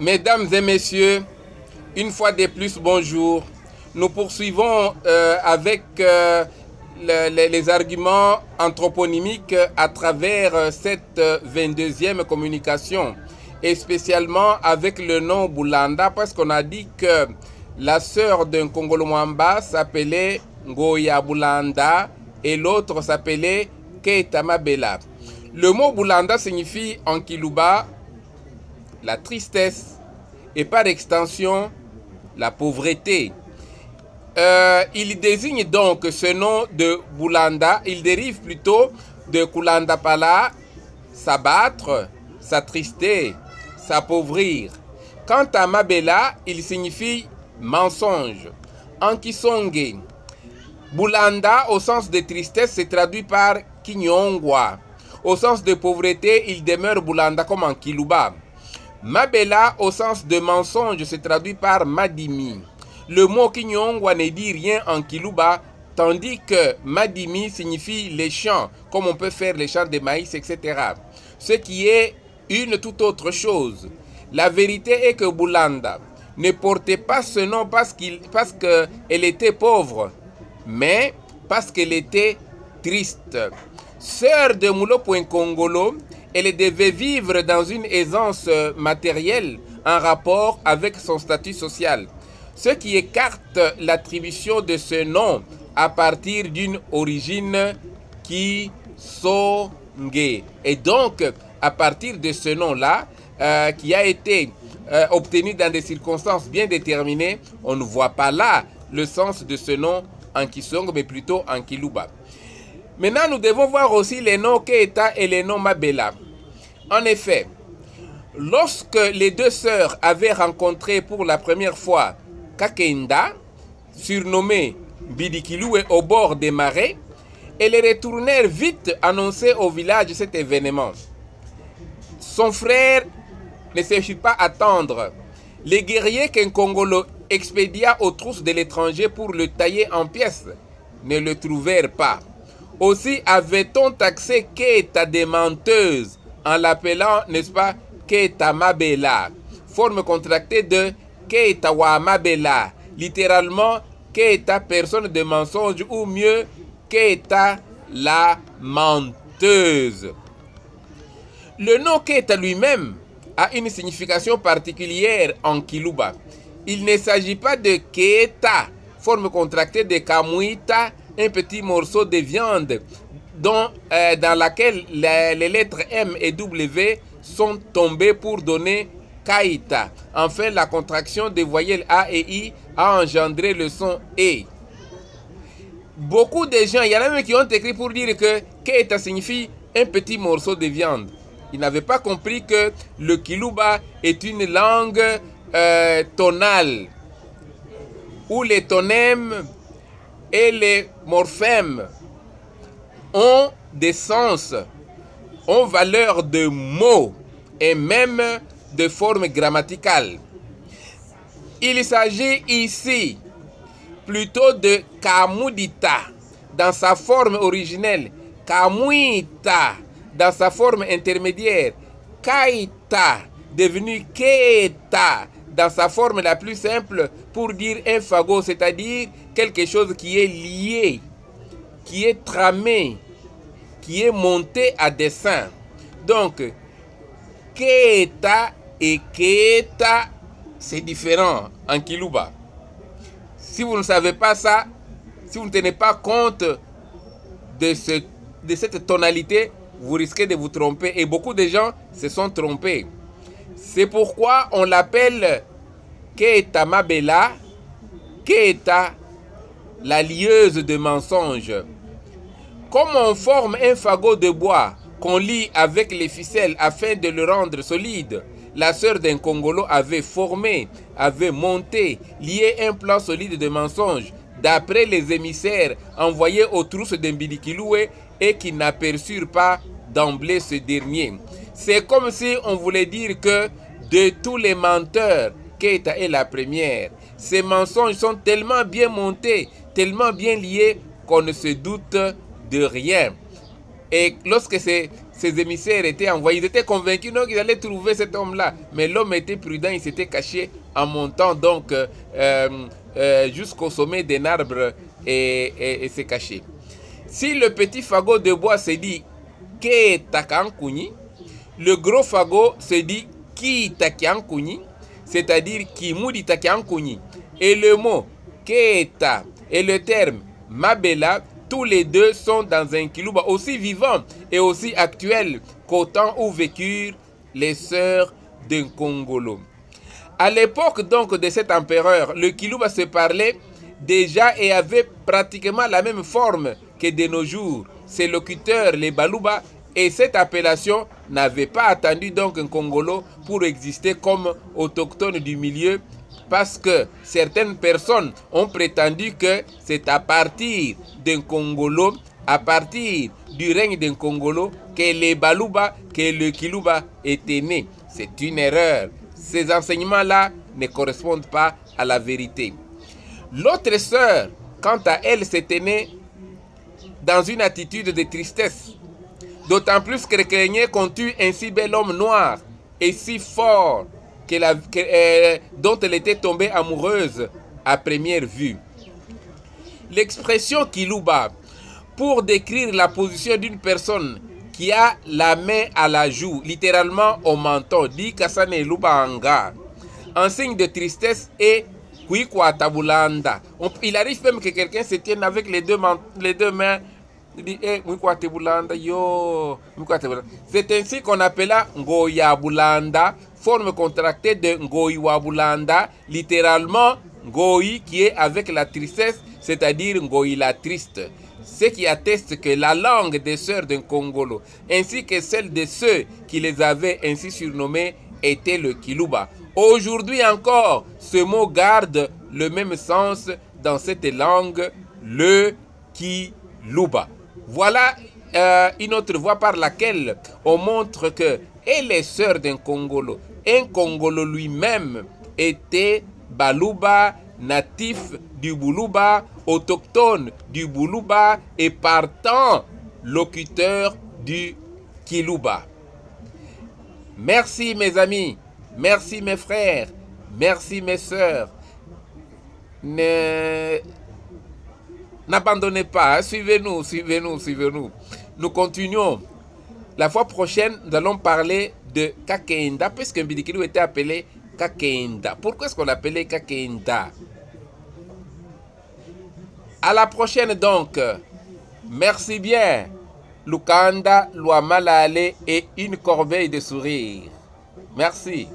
Mesdames et messieurs, une fois de plus, bonjour. Nous poursuivons avec les arguments anthroponymiques à travers cette 22e communication, et spécialement avec le nom Boulanda, parce qu'on a dit que la sœur d'un Congolo Mwamba s'appelait Ngoya Boulanda et l'autre s'appelait Keita Mabela. Le mot Boulanda signifie en Kiluba la tristesse et par extension la pauvreté. Il désigne donc ce nom de Boulanda, il dérive plutôt de Kulanda Pala, s'abattre, s'attrister, s'appauvrir. Quant à Mabela, il signifie mensonge. En Kisonge, Boulanda au sens de tristesse se traduit par Kinyongwa. Au sens de pauvreté, il demeure Boulanda comme en Kiluba. Mabela au sens de mensonge se traduit par Madimi. Le mot Kinyongwa ne dit rien en Kiluba, tandis que Madimi signifie les champs, comme on peut faire les champs de maïs, etc. Ce qui est une toute autre chose. La vérité est que Boulanda ne portait pas ce nom parce qu'elle était pauvre, mais parce qu'elle était triste. Sœur de Moulo.Congolo, elle devait vivre dans une aisance matérielle en rapport avec son statut social, ce qui écarte l'attribution de ce nom à partir d'une origine Kisonge. Et donc, à partir de ce nom-là, qui a été obtenu dans des circonstances bien déterminées, on ne voit pas là le sens de ce nom en Kisonge, mais plutôt en Kiluba. Maintenant, nous devons voir aussi les noms Keita et les noms Mabela. En effet, lorsque les deux sœurs avaient rencontré pour la première fois Kakenda, surnommé Bidikiloué au bord des marais, elles retournèrent vite annoncer au village cet événement. Son frère ne se fit pas attendre. Les guerriers qu'un Congolo expédia aux trousses de l'étranger pour le tailler en pièces ne le trouvèrent pas. Aussi avait-on taxé Keita des menteuses en l'appelant, n'est-ce pas, Keita Mabela, forme contractée de Keita wa Mabela, littéralement Keita personne de mensonge ou mieux Keita la menteuse. Le nom Keita lui-même a une signification particulière en Kiluba. Il ne s'agit pas de Keita, forme contractée de Kamuita, un petit morceau de viande dans laquelle les lettres M et W sont tombées pour donner Kaita. Enfin, la contraction des voyelles A et I a engendré le son E. Beaucoup de gens, il y en a même qui ont écrit pour dire que Keita signifie un petit morceau de viande. Ils n'avaient pas compris que le Kiluba est une langue tonale, où les tonèmes et les morphèmes ont des sens, ont valeur de mots et même de forme grammaticale. Il s'agit ici plutôt de Kamudita dans sa forme originelle, Kamuita dans sa forme intermédiaire, Kaita devenu Keita dans sa forme la plus simple pour dire un fagot, c'est-à-dire quelque chose qui est lié, qui est tramé, qui est monté à dessein. Donc, Keita et Keita, c'est différent en Kiluba. Si vous ne savez pas ça, si vous ne tenez pas compte de cette tonalité, vous risquez de vous tromper. Et beaucoup de gens se sont trompés. C'est pourquoi on l'appelle Keita Mabela, Keita la lieuse de mensonges. Comme on forme un fagot de bois qu'on lie avec les ficelles afin de le rendre solide, la sœur d'un Congolo avait formé, avait monté, lié un plan solide de mensonges d'après les émissaires envoyés aux trousses d'Mbidikiloué et qui n'aperçurent pas d'emblée ce dernier. C'est comme si on voulait dire que de tous les menteurs, Keita est la première. Ces mensonges sont tellement bien montés, tellement bien liés qu'on ne se doute de rien. Et lorsque ces ses émissaires étaient envoyés. Ils étaient convaincus qu'ils allaient trouver cet homme-là. Mais l'homme était prudent, il s'était caché en montant donc jusqu'au sommet d'un arbre et s'est caché. Si le petit fagot de bois se dit « Ke takankuni », le gros fagot se dit « Ki takiankuni », c'est-à-dire « Kimudi takiankuni ». Et le mot « Keta » et le terme « Mabela », tous les deux sont dans un Kiluba aussi vivant et aussi actuel qu'au temps où vécurent les sœurs d'un Congolo. À l'époque donc de cet empereur, le Kiluba se parlait déjà et avait pratiquement la même forme que de nos jours. Ses locuteurs, les Baluba, et cette appellation n'avait pas attendu donc un Congolo pour exister comme autochtone du milieu, parce que certaines personnes ont prétendu que c'est à partir d'un Congolo, à partir du règne d'un Congolo, que les Baluba, que le Kiluba était né. C'est une erreur. Ces enseignements-là ne correspondent pas à la vérité. L'autre sœur, quant à elle, s'était née dans une attitude de tristesse, d'autant plus qu'elle craignait qu'on tue un si bel homme noir et si fort dont elle était tombée amoureuse à première vue. L'expression Kiluba, pour décrire la position d'une personne qui a la main à la joue, littéralement au menton, dit Kasane Lubanga, en signe de tristesse et Kuikwatabulanda. Il arrive même que quelqu'un se tienne avec les deux mains. C'est ainsi qu'on appela Ngoyabulanda, forme contractée de Ngoiwabulanda, littéralement Ngoi qui est avec la tristesse, c'est-à-dire Ngoi la triste. Ce qui atteste que la langue des sœurs d'un Congolo, ainsi que celle de ceux qui les avaient ainsi surnommés, était le Kiluba. Aujourd'hui encore, ce mot garde le même sens dans cette langue, le Kiluba. Voilà une autre voie par laquelle on montre que et les sœurs d'un Congolo, un Congolo lui-même était Baluba, natif du Buluba, autochtone du Buluba et partant locuteur du Kiluba. Merci mes amis, merci mes frères, merci mes sœurs. N'abandonnez pas, hein? Suivez-nous, suivez-nous, suivez-nous. Nous continuons. La fois prochaine, nous allons parler de Kakenda, puisque Mbidikilou était appelé Kakenda. Pourquoi est-ce qu'on l'appelait Kakenda? À la prochaine donc. Merci bien. Lukanda, Luamalale et une corbeille de sourire. Merci.